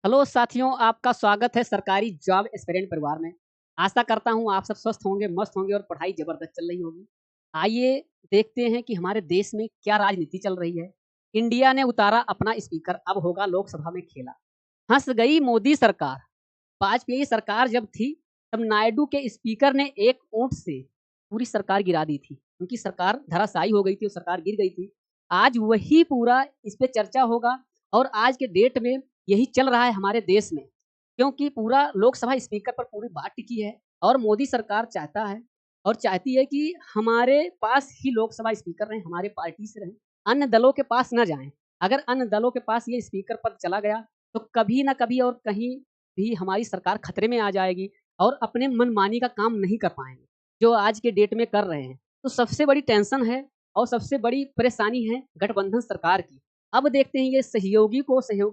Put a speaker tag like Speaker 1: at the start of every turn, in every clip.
Speaker 1: Hello साथियों, आपका स्वागत है सरकारी जॉब एस्पिरेंट परिवार में। आशा करता हूँ आप सब स्वस्थ होंगे, मस्त होंगे और पढ़ाई ज़बरदस्त चल रही होगी। आइए देखते हैं कि हमारे देश में क्या राजनीति चल रही है। इंडिया ने उतारा अपना स्पीकर, अब होगा लोकसभा में खेला। हँस गई मोदी सरकार। वाजपेयी सरकार जब थी, तब नायडू के स्पीकर ने एक वोट से पूरी सरकार गिरा दी थी। उनकी सरकार धराशायी हो गई थी और सरकार गिर गई थी। आज वही पूरा इस पे चर्चा होगा और आज के डेट में यही चल रहा है हमारे देश में, क्योंकि पूरा लोकसभा स्पीकर पर पूरी बात टिकी है और मोदी सरकार चाहता है और चाहती है कि हमारे पास ही लोकसभा स्पीकर रहें, हमारे पार्टी से रहें, अन्य दलों के पास ना जाएँ। अगर अन्य दलों के पास ये स्पीकर पद चला गया, तो कभी ना कभी और कहीं भी हमारी सरकार खतरे में आ जाएगी और अपने मनमानी का काम नहीं कर पाएँगे, जो आज के डेट में कर रहे हैं। तो सबसे बड़ी टेंशन है और सबसे बड़ी परेशानी है गठबंधन सरकार की। अब देखते हैं ये सहयोगी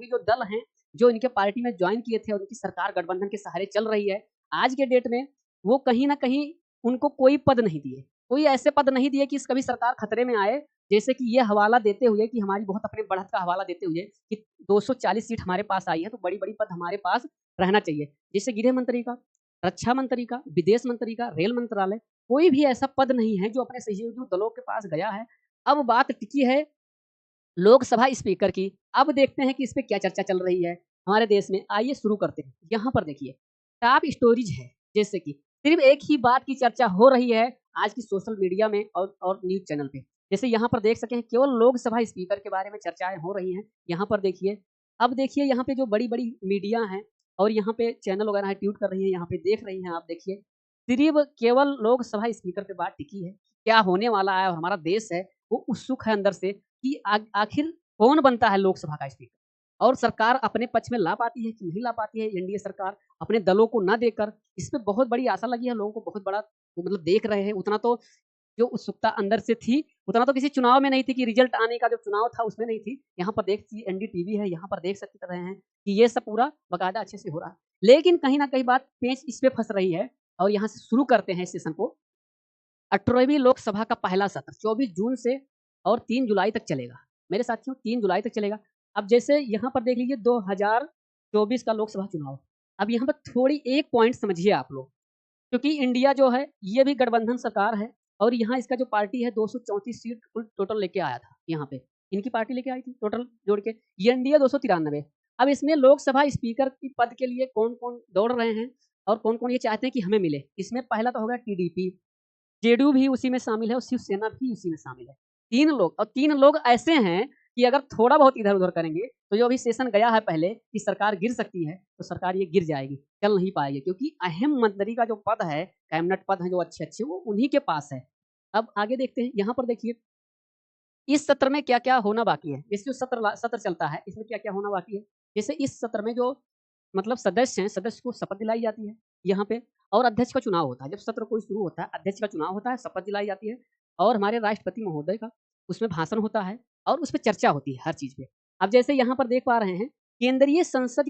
Speaker 1: जो दल हैं, जो इनके पार्टी में जॉइन किए थे और उनकी सरकार गठबंधन के सहारे चल रही है, आज के डेट में वो कहीं न कहीं उनको कोई पद नहीं दिए। कोई ऐसे पद नहीं दिए कि कभी सरकार खतरे में आए, जैसे कि ये हवाला देते हुए कि हमारी बहुत अपने बढ़त का हवाला देते हुए कि 240 सीट हमारे पास आई है, तो बड़ी-बड़ी पद हमारे पास रहना चाहिए। जैसे गृह मंत्री का, रक्षा मंत्री का, विदेश मंत्री का, रेल मंत्रालय, कोई भी ऐसा पद नहीं है जो अपने सहयोगी दलों के पास गया है। अब बात टिकी है लोकसभा स्पीकर की। अब देखते हैं कि इस पे क्या चर्चा चल रही है हमारे देश में। आइए शुरू करते हैं। यहाँ पर देखिए टॉप स्टोरीज है, जैसे कि सिर्फ एक ही बात की चर्चा हो रही है आज की सोशल मीडिया में और न्यूज़ चैनल पे। जैसे यहाँ पर देख सके हैं केवल लोकसभा स्पीकर के बारे में चर्चाएँ हो रही हैं। यहाँ पर देखिए, अब देखिए यहाँ पे जो बड़ी-बड़ी मीडिया हैं और यहाँ पे चैनल वगैरह हैं ट्वीट कर रही हैं, यहाँ पे देख रही हैं आप देखिए। सिर्फ केवल लोकसभा स्पीकर पे बात टिकी है। क्या होने वाला है और हमारा देश है वो उत्सुक है अंदर से कि आखिर कौन बनता है लोकसभा का स्पीकर और सरकार अपने पक्ष में ला पाती है कि नहीं ला पाती है एनडीए सरकार अपने दलों को ना देकर। इस पे बहुत बड़ी आशा लगी है लोगों को, बहुत बड़ा वो मतलब देख रहे हैं। उतना तो जो उत्सुकता अंदर से थी, उतना तो किसी चुनाव में नहीं थी कि रिजल्ट आने का जो चुनाव था उसमें नहीं थी। यहाँ पर देख एनडीटीवी है, यहाँ पर देख सकते रहे हैं कि ये सब पूरा बाकायदा अच्छे से हो रहा है। लेकिन कहीं न कहीं बात पेंच इस पे फँस रही है और यहाँ से शुरू करते हैं इस सेशन को। 18वीं लोकसभा का पहला सत्र 24 जून से और 3 जुलाई तक चलेगा। मेरे साथियों 3 जुलाई तक चलेगा। अब जैसे यहाँ पर देख लीजिए 2024 का लोकसभा चुनाव। अब यहाँ पर थोड़ी एक पॉइंट समझिए आप लोग, क्योंकि इंडिया जो है ये भी गठबंधन सरकार है और यहाँ इसका जो पार्टी है 234 सीट कुल टोटल लेके आया था यहाँ पे। इनकी पार्टी लेके आई थी टोटल जोड़ के, ये एनडीए 293। अब इसमें लोकसभा स्पीकर की पद के लिए कौन-कौन दौड़ रहे हैं और कौन-कौन ये चाहते हैं कि हमें मिले। इसमें पहला तो होगा टीडीपी, जेडीयू भी उसी में शामिल है और शिवसेना भी उसी में शामिल है। 3 लोग और 3 लोग ऐसे हैं कि अगर थोड़ा बहुत इधर-उधर करेंगे, तो जो अभी सेशन गया है पहले कि सरकार गिर सकती है, तो सरकार ये गिर जाएगी, चल नहीं पाएगी क्योंकि अहम मंत्री का जो पद है, कैबिनेट पद हैं जो अच्छे-अच्छे वो उन्हीं के पास है। अब आगे देखते हैं, यहाँ पर देखिए इस सत्र में क्या-क्या होना बाकी है। जैसे जो सत्र चलता है, इसमें क्या-क्या होना बाकी है। जैसे इस सत्र में जो मतलब सदस्य हैं, सदस्य को शपथ दिलाई जाती है यहाँ पे और अध्यक्ष का चुनाव होता है। जब सत्र कोई शुरू होता है, अध्यक्ष का चुनाव होता है, शपथ दिलाई जाती है और हमारे राष्ट्रपति महोदय का उसमें भाषण होता है और उसपे चर्चा होती है हर चीज़ पे। अब जैसे यहाँ पर देख पा रहे हैं, केंद्रीय संसद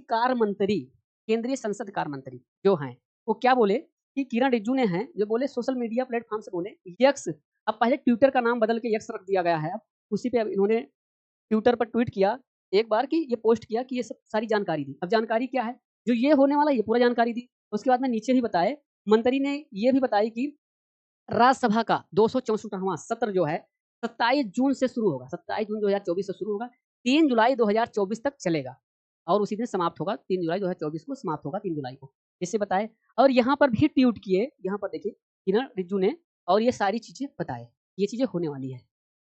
Speaker 1: कार्य मंत्री जो हैं, वो क्या बोले कि किरण रिजिजू ने हैं, जो बोले सोशल मीडिया प्लेटफ़ॉर्म से बोले यक्स, अब पहले ट्विटर का नाम बदल के यक्स रख दिया गया है अब, उसी पे अब इन्होंने ट्विटर पर ट्वीट किया एक बार कि ये पोस्ट किया कि ये सब सारी जानकारी दी। अब जानकारी क्या है? जो ये होने वाला है ये पूरा जानकारी दी। उसके बाद में नीचे भी बताए, मंत्री ने ये भी बताई कि राज्यसभा का 264वाँ सत्र जो है 27 जून से शुरू होगा, 27 जून 2024 से शुरू होगा, 3 जुलाई 2024 तक चलेगा और उसी दिन समाप्त होगा, 3 जुलाई 2024 को समाप्त होगा 3 जुलाई को। जैसे बताए और यहाँ पर भी ट्वीट किए, यहाँ पर देखिए किरण रिजिजू ने और ये सारी चीज़ें बताए, ये चीज़ें होने वाली है।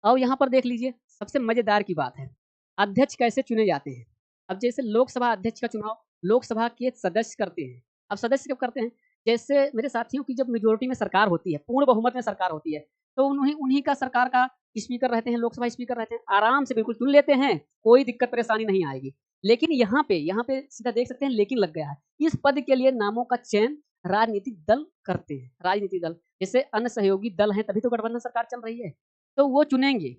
Speaker 1: और यहाँ पर देख लीजिए सबसे मज़ेदार की बात है, अध्यक्ष कैसे चुने जाते हैं। अब जैसे लोकसभा अध्यक्ष का चुनाव लोकसभा के सदस्य करते हैं। अब सदस्य कब करते हैं? जैसे मेरे साथियों की जब मेजॉरिटी में सरकार होती है, पूर्ण बहुमत में सरकार होती है, तो उन्हीं उन्हीं का सरकार का स्पीकर रहते हैं, लोकसभा स्पीकर रहते हैं, आराम से बिल्कुल चुन लेते हैं, कोई दिक्कत परेशानी नहीं आएगी। लेकिन यहाँ पे सीधा देख सकते हैं लेकिन लग गया है। इस पद के लिए नामों का चयन राजनीतिक दल करते हैं, राजनीतिक दल। जैसे अन्य सहयोगी दल हैं तभी तो गठबंधन सरकार चल रही है, तो वो चुनेंगे।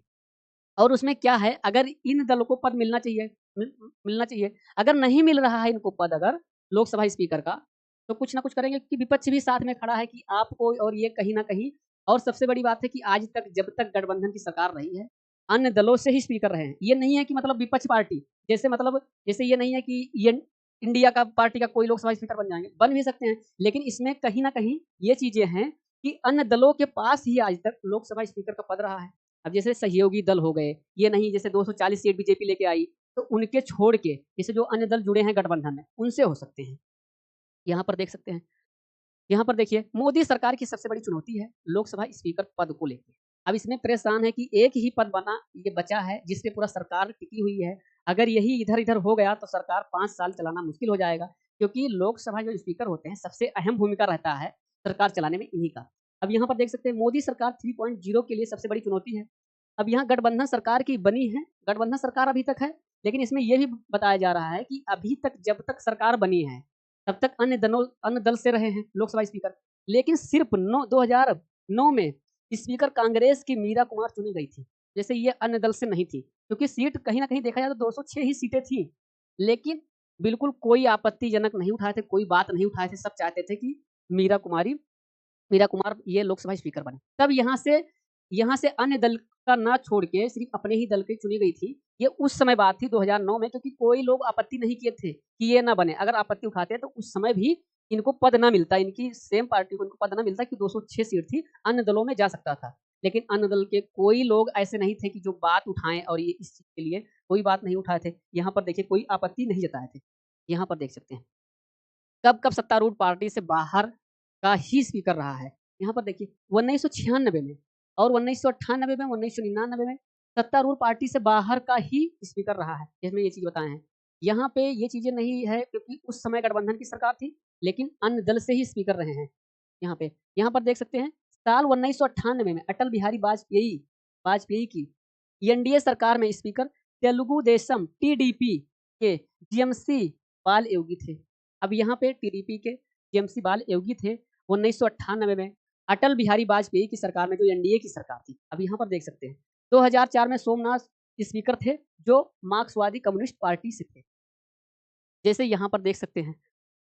Speaker 1: और उसमें क्या है अगर इन दलों को पद मिलना चाहिए। अगर नहीं मिल रहा है इनको पद अगर लोकसभा स्पीकर का, तो कुछ ना कुछ करेंगे कि विपक्ष भी साथ में खड़ा है कि आपको और ये कहीं न कहीं और सबसे बड़ी बात है कि आज तक जब तक गठबंधन की सरकार रही है, अन्य दलों से ही स्पीकर रहे हैं। ये नहीं है कि मतलब विपक्ष पार्टी, जैसे मतलब जैसे ये नहीं है कि ये इंडिया का पार्टी का कोई लोकसभा स्पीकर बन जाएँगे, बन भी सकते हैं। लेकिन इसमें कहीं न कहीं ये चीज़ें हैं कि अन्य दलों के पास ही आज तक लोकसभा स्पीकर का पद रहा है। अब जैसे सहयोगी दल हो गए, ये नहीं जैसे 240 सीट बीजेपी लेके आई, तो उनके छोड़ के जैसे जो अन्य दल जुड़े हैं गठबंधन में, उनसे हो सकते हैं। यहाँ पर देख सकते हैं। यहाँ पर देखिए, मोदी सरकार की सबसे बड़ी चुनौती है लोकसभा स्पीकर पद को लेके। अब इसमें परेशान है कि एक ही पद ये बचा है जिस पे पूरा सरकार टिकी हुई है। अगर यही इधर-इधर हो गया तो सरकार 5 साल चलाना मुश्किल हो जाएगा, क्योंकि लोकसभा जो स्पीकर होते हैं सबसे अहम भूमिका रहता है सरकार चलाने में इन्हीं का। अब यहाँ पर देख सकते हैं मोदी सरकार 3.0 के लिए सबसे बड़ी चुनौती है। अब यहाँ गठबंधन सरकार की बनी है, गठबंधन सरकार अभी तक है, लेकिन इसमें ये भी बताया जा रहा है कि अभी तक जब तक सरकार बनी है तब तक अन्य दल से रहे हैं लोकसभा स्पीकर। लेकिन सिर्फ 2009 में स्पीकर कांग्रेस की मीरा कुमार चुनी गई थी। जैसे ये अन्य दल से नहीं थी, क्योंकि सीट कहीं न कहीं देखा जाए तो 206 ही सीटें थी। लेकिन बिल्कुल कोई आपत्तिजनक नहीं उठाए थे, कोई बात नहीं उठाए थे, सब चाहते थे कि मीरा कुमार ये लोकसभा स्पीकर बने। तब यहाँ से अन्य दल का ना छोड़ के सिर्फ़ अपने ही दल की चुनी गई थी। ये उस समय बात थी 2009 में, क्योंकि कोई लोग आपत्ति नहीं किए थे कि ये ना बने। अगर आपत्ति उठाते तो उस समय भी इनको पद ना मिलता, इनकी सेम पार्टी को इनको पद ना मिलता कि 206 सीट थी, अन्य दलों में जा सकता था। लेकिन अन्य दल के कोई लोग ऐसे नहीं थे कि जो बात उठाएँ और ये इस चीज़ के लिए कोई बात नहीं उठाए थे। यहाँ पर देखिए कोई आपत्ति नहीं जताए थे। यहाँ पर देख सकते हैं। कब-कब सत्तारूढ़ पार्टी से बाहर का ही स्पीकर रहा है। यहाँ पर देखिए 1996 में और 1998 में, 1999 में सत्तारूढ़ पार्टी से बाहर का ही स्पीकर रहा है, जिसमें ये चीज़ बताए हैं। यहाँ पे ये चीज़ें नहीं है क्योंकि उस समय गठबंधन की सरकार थी, लेकिन अन्य दल से ही स्पीकर रहे हैं यहाँ पर देख सकते हैं, साल 1998 में अटल बिहारी वाजपेयी की एनडीए सरकार में स्पीकर तेलुगु देशम टीडीपी के जीएमसी बाल योगी थे। अब यहाँ पे टीडीपी के जीएमसी बाल योगी थे 1998 में अटल बिहारी वाजपेयी की सरकार में जो एनडीए की सरकार थी। अब यहाँ पर देख सकते हैं 2004 में सोमनाथ स्पीकर थे जो मार्क्सवादी कम्युनिस्ट पार्टी से थे। जैसे यहाँ पर देख सकते हैं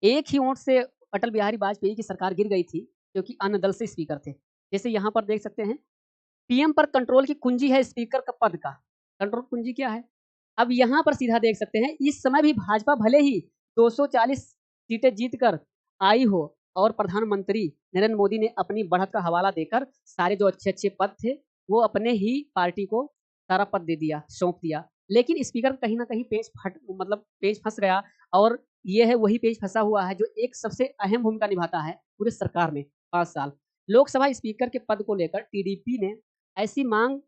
Speaker 1: एक ही वोट से अटल बिहारी वाजपेयी की सरकार गिर गई थी क्योंकि अन्य दल से स्पीकर थे। जैसे यहाँ पर देख सकते हैं पीएम पर कंट्रोल की कुंजी है स्पीकर का पद का। कंट्रोल कुंजी क्या है? अब यहाँ पर सीधा देख सकते हैं इस समय भी भाजपा भले ही 240 सीटें जीतकर आई हो और प्रधानमंत्री नरेंद्र मोदी ने अपनी बढ़त का हवाला देकर सारे जो अच्छे-अच्छे पद थे वो अपने ही पार्टी को सारा पद दे दिया, सौंप दिया। लेकिन स्पीकर कहीं न कहीं पेच फँस गया और ये है वही पेच फँसा हुआ है जो एक सबसे अहम भूमिका निभाता है पूरे सरकार में 5 साल। लोकसभा स्पीकर के पद को लेकर टीडीपी ने ऐसी माँग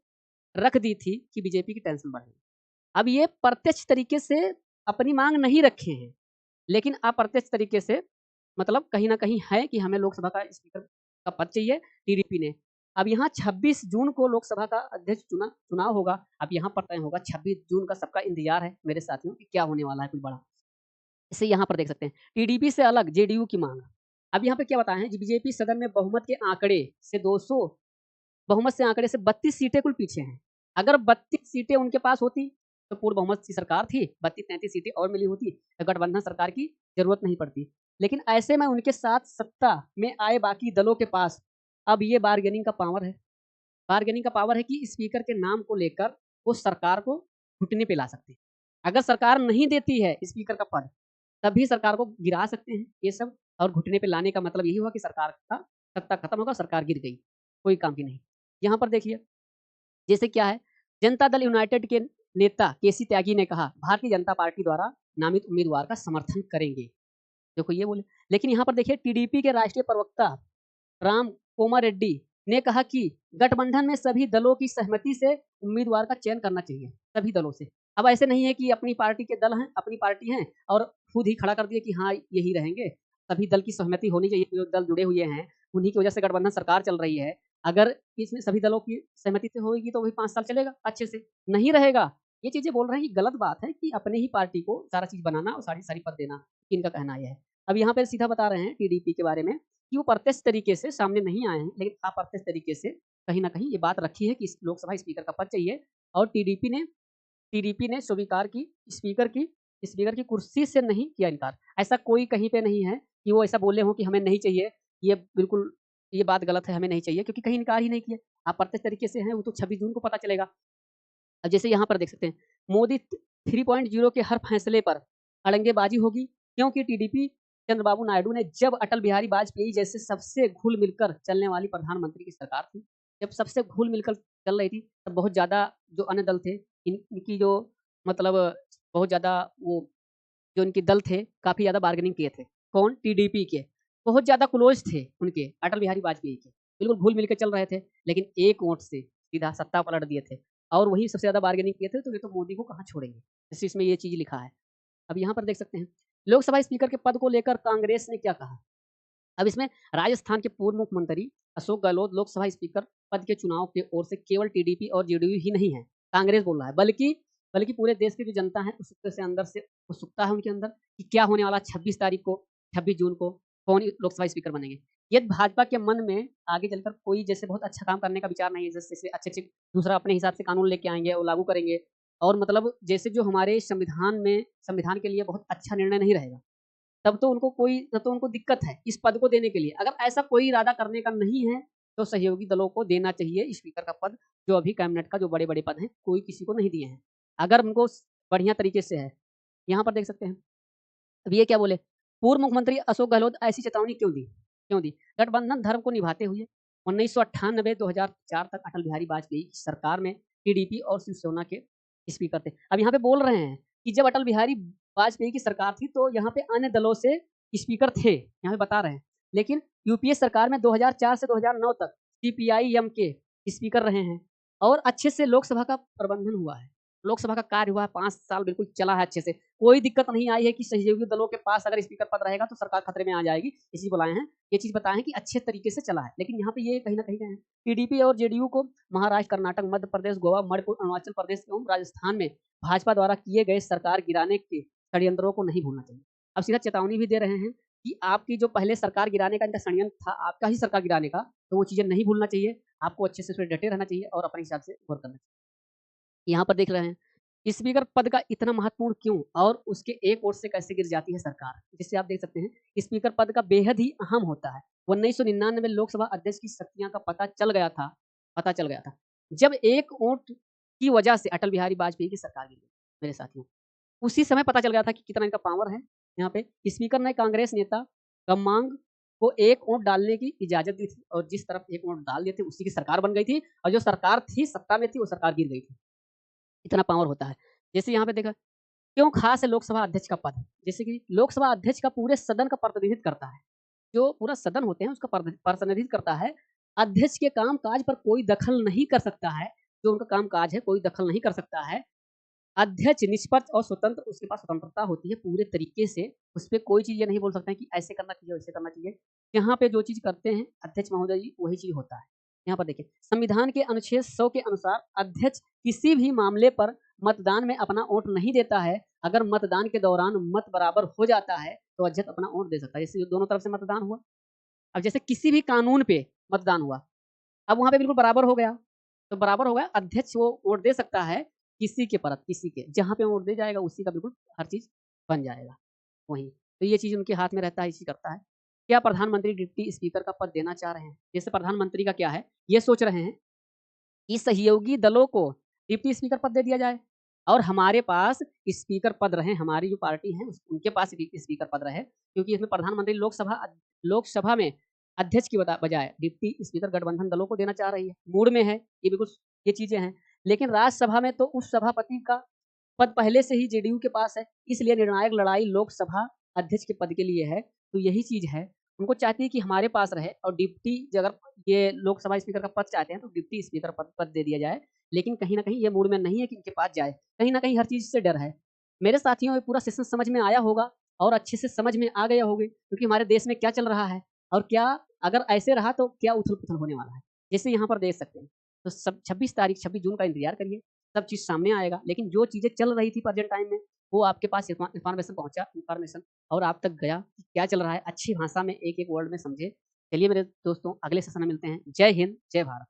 Speaker 1: रख दी थी कि बीजेपी की टेंशन बढ़ गई। अब ये प्रत्यक्ष तरीके से अपनी माँग नहीं रखे हैं, लेकिन अप्रत्यक्ष तरीके से मतलब कहीं न कहीं है कि हमें लोकसभा का स्पीकर का पद चाहिए टीडीपी ने। अब यहाँ 26 जून को लोकसभा का अध्यक्ष चुनाव होगा। अब यहाँ पर तय होगा 26 जून का सबका इंतज़ार है मेरे साथियों कि क्या होने वाला है कुछ बड़ा। इसे यहाँ पर देख सकते हैं। टीडीपी से अलग जेडीयू की माँग। अब यहाँ पे क्या बताएँ हैं बीजेपी सदन में बहुमत के आंकड़े से 200 बहुमत से आंकड़े से 32 सीटें कुल पीछे हैं। अगर 32 सीटें उनके पास होती, तो पूर्ण बहुमत की सरकार थी, 32-33 सीटें और मिली होती, तो गठबंधन सरकार की ज़रूरत नहीं पड़ती। लेकिन ऐसे में उनके साथ सत्ता में आए बाकी दलों के पास अब ये बार्गेनिंग का पावर है। बार्गेनिंग का पावर है कि स्पीकर के नाम को लेकर वो सरकार को घुटने पे ला सकते हैं। अगर सरकार नहीं देती है स्पीकर का पद, तब भी सरकार को गिरा सकते हैं ये सब और घुटने पे लाने का मतलब यही हुआ कि सरकार का सत्ता खत्म होगा, सरकार गिर गई, कोई काम की नहीं। यहाँ पर देखिए, जैसे क्या है, जनता दल यूनाइटेड के नेता केसी त्यागी ने कहा, भारतीय जनता पार्टी द्वारा नामित उम्मीदवार का समर्थन करेंगे। देखो ये बोले, लेकिन यहाँ पर देखिए टीडीपी के राष्ट्रीय प्रवक्ता राम कोमारेड्डी ने कहा कि गठबंधन में सभी दलों की सहमति से उम्मीदवार का चयन करना चाहिए, सभी दलों से। अब ऐसे नहीं है कि अपनी पार्टी के दल हैं, अपनी पार्टी हैं और खुद ही खड़ा कर दिए कि हाँ, यही रहेंगे। सभी दल की सहमति होनी चाहिए, जो दल जुड़े हुए हैं, उन्हीं की वजह से गठबंधन सरकार चल रही है। अगर इसमें सभी दलों की सहमति से होएगी तो वही 5 साल चलेगा अच्छे से, नहीं रहेगा। ये चीज़ें बोल रहे हैं, ये गलत बात है कि अपने ही पार्टी को सारा चीज़ बनाना और सारी पद देना, इनका कहना ये है। अब यहाँ पे सीधा बता रहे हैं टीडीपी के बारे में कि वो प्रत्यक्ष तरीके से सामने नहीं आए हैं, लेकिन अप्रत्यक्ष तरीके से कहीं न कहीं ये बात रखी है कि इस लोकसभा स्पीकर का पद चाहिए और टीडीपी ने स्वीकार की स्पीकर की कुर्सी से नहीं किया इनकार। ऐसा कोई कहीं पे नहीं है कि वो ऐसा बोले हों कि हमें नहीं चाहिए, ये बिल्कुल ये बात गलत है, हमें नहीं चाहिए क्योंकि कहीं इनकार ही नहीं किया। अप्रत्यक्ष तरीके से हैं, वो तो 26 जून को पता चलेगा। अब जैसे यहाँ पर देख सकते हैं, मोदी 3.0 के हर फैसले पर अड़ंगेबाजी होगी क्योंकि टीडीपी चंद्रबाबू नायडू ने जब अटल बिहारी वाजपेयी जैसे सबसे घुल-मिलकर चलने वाली प्रधानमंत्री की सरकार थी, जब सबसे घुल-मिलकर चल रही थी, तब बहुत ज़्यादा जो अन्य दल थे, इनकी जो मतलब बहुत ज़्यादा वो जो इनके दल थे, काफ़ी ज़्यादा बार्गेनिंग किए थे। कौन? टीडीपी के। बहुत ज़्यादा क्लोज़ थे उनके, अटल बिहारी वाजपेयी के। बिल्कुल घुल-मिल के चल रहे थे, लेकिन एक वोट से सीधा सत्ता पलट दिए थे और वही सबसे ज़्यादा बार्गेनिंग किए थे, तो ये तो मोदी को कहाँ छोड़ेंगे। जैसे इसमें ये चीज़ लिखा है। अब यहाँ पर देख सकते हैं, लोकसभा स्पीकर के पद को लेकर कांग्रेस ने क्या कहा? अब इसमें राजस्थान के पूर्व मुख्यमंत्री अशोक गहलोत लोकसभा स्पीकर पद के चुनाव की ओर से केवल टीडीपी और जेडीयू ही नहीं है, कांग्रेस बोल रहा है, बल्कि पूरे देश की जो जनता है उत्सुकता से अंदर से उत्सुकता है उनके अंदर कि क्या होने वाला 26 तारीख को 26 जून को कौन लोकसभा स्पीकर बनेंगे। यदि भाजपा के मन में आगे चलकर कोई जैसे बहुत अच्छा काम करने का विचार नहीं है, जैसे अच्छे-अच्छे दूसरा अपने हिसाब से कानून लेके आएँगे और लागू करेंगे और मतलब जैसे जो हमारे संविधान के लिए बहुत अच्छा निर्णय नहीं रहेगा। तब तो उनको दिक्कत है इस पद को देने के लिए। अगर ऐसा कोई इरादा करने का नहीं है, तो सहयोगी दलों को देना चाहिए स्पीकर का पद, जो अभी कैबिनेट का जो बड़े-बड़े पद हैं, कोई किसी को नहीं दिए हैं। अगर उनको बढ़िया तरीके से है। यहाँ पर देख सकते हैं। अब ये क्या बोले, पूर्व मुख्यमंत्री अशोक गहलोत ऐसी चेतावनी क्यों दी? गठबंधन धर्म को निभाते हुए 1998-2004 तक अटल बिहारी वाजपेयी की सरकार में टीडीपी और शिवसेना के स्पीकर थे। अब यहाँ पे बोल रहे हैं कि जब अटल बिहारी वाजपेयी की सरकार थी, तो यहाँ पे अन्य दलों से स्पीकर थे, यहाँ पे बता रहे हैं। लेकिन यूपीए सरकार में 2004 से 2009 तक सीपीआई-एम के स्पीकर रहे हैं और अच्छे से लोकसभा का प्रबंधन हुआ है। लोकसभा का कार्य हुआ है, 5 साल बिल्कुल चला है अच्छे से। कोई दिक्कत नहीं आई है कि सहयोगी दलों के पास अगर स्पीकर पद रहेगा तो सरकार खतरे में आ जाएगी। ये चीज़ बुलाए हैं, ये चीज़ बताएँ हैं कि अच्छे तरीके से चला है। लेकिन यहाँ पे ये कहीं न कहीं क्या है, टीडीपी और जेडीयू को महाराष्ट्र, कर्नाटक, मध्य प्रदेश, गोवा, मणिपुर, अरुणाचल प्रदेश एवं राजस्थान में भाजपा द्वारा किए गए सरकार गिराने के षड्यंत्रों को नहीं भूलना चाहिए। अब सीधा चेतावनी भी दे रहे हैं कि आपकी जो पहले सरकार गिराने का इनका षड्यंत्र था, आपका ही सरकार गिराने का, तो वो चीज़ें नहीं भूलना चाहिए। आपको अच्छे से उसमें डटे रहना चाहिए और अपने हिसाब से गौर करना चाहिए। यहाँ पर देख रहे हैं, स्पीकर पद का इतना महत्वपूर्ण क्यों और उसके एक वोट से कैसे गिर जाती है सरकार? जिससे आप देख सकते हैं, स्पीकर पद का बेहद ही अहम होता है। 1999 में लोकसभा अध्यक्ष की शक्तियाँ का पता चल गया था। जब एक वोट की वजह से अटल बिहारी वाजपेयी की सरकार गिर गई, मेरे साथियों। उसी समय पता चल गया था कि कितना इनका पावर है। यहाँ पे स्पीकर ने कांग्रेस नेता गम्मांग को एक वोट डालने की इजाज़त दी थी और जिस तरफ एक वोट डाल दिए थे, उसी की सरकार बन गई थी और जो सरकार थी, सत्ता में थी, वो सरकार गिर गई थी। इतना पावर होता है। जैसे यहाँ पे देखा, क्यों खास है लोकसभा अध्यक्ष का पद? जैसे कि लोकसभा अध्यक्ष का पूरे सदन का प्रतिनिधित्व करता है। जो पूरा सदन होते हैं उसका प्रतिनिधित्व करता है। अध्यक्ष के काम-काज पर कोई दखल नहीं कर सकता है। जो उनका काम-काज है कोई दखल नहीं कर सकता है। अध्यक्ष निष्पक्ष और स्वतंत्र, उसके पास स्वतंत्रता होती है पूरे तरीके से। उसपे कोई चीज़ ये नहीं बोल सकते हैं कि ऐसे करना चाहिए, वैसे करना चाहिए। यहाँ पे जो चीज़ करते हैं अध्यक्ष महोदय जी, वही चीज़ होता है। यहाँ पर देखिए, संविधान के अनुच्छेद 100 के अनुसार अध्यक्ष किसी भी मामले पर मतदान में अपना वोट नहीं देता है। अगर मतदान के दौरान मत बराबर हो जाता है, तो अध्यक्ष अपना वोट दे सकता है। जैसे दोनों तरफ से मतदान हुआ। अब जैसे किसी भी कानून पे मतदान हुआ, अब वहाँ पे बिल्कुल बराबर हो गया, तो बराबर हो गया, अध्यक्ष वो वोट दे सकता है किसी के परत, किसी के, जहाँ पे वोट दे जाएगा उसी का बिल्कुल हर चीज़ बन जाएगा वहीं। तो ये चीज़ उनके हाथ में रहता है, ये चीज़ करता है। क्या प्रधानमंत्री डिप्टी स्पीकर का पद देना चाह रहे हैं? जैसे प्रधानमंत्री का क्या है, ये सोच रहे हैं कि सहयोगी दलों को डिप्टी स्पीकर पद दे दिया जाए और हमारे पास स्पीकर पद रहे, हमारी जो पार्टी है उनके पास स्पीकर पद रहे, क्योंकि इसमें प्रधानमंत्री लोकसभा में अध्यक्ष की बजाय डिप्टी स्पीकर गठबंधन दलों को देना चाह रही है। मूड में है, ये बिल्कुल ये चीज़ें हैं। लेकिन राज्यसभा में तो उस सभापति का पद पहले से ही जेडीयू के पास है, इसलिए निर्णायक लड़ाई लोकसभा अध्यक्ष के पद के लिए है। तो यही चीज़ है, उनको चाहती है कि हमारे पास रहे और डिप्टी अगर ये लोकसभा स्पीकर का पद चाहते हैं, तो डिप्टी स्पीकर पद दे दिया जाए। लेकिन कहीं न कहीं ये मूड में नहीं है कि इनके पास जाए, कहीं न कहीं हर चीज़ से डर है। मेरे साथियों, ये पूरा सेशन समझ में आया होगा और अच्छे से समझ में आ गए होंगे, क्योंकि हमारे देश में क्या चल रहा है और क्या अगर ऐसे रहा तो क्या उथल-पुथल होने वाला है। जैसे यहाँ पर देख सकते हैं, तो सब 26 जून का इंतज़ार करिए, सब चीज़ सामने आएगा। लेकिन जो चीज़ें चल रही थी प्रेज़ेंट टाइम में, वो आपके पास इन्फॉर्मेशन और आप तक गया कि क्या चल रहा है, अच्छी भाषा में एक-एक वर्ड में समझे। चलिए मेरे दोस्तों, अगले सेशन में मिलते हैं। जय हिंद, जय भारत।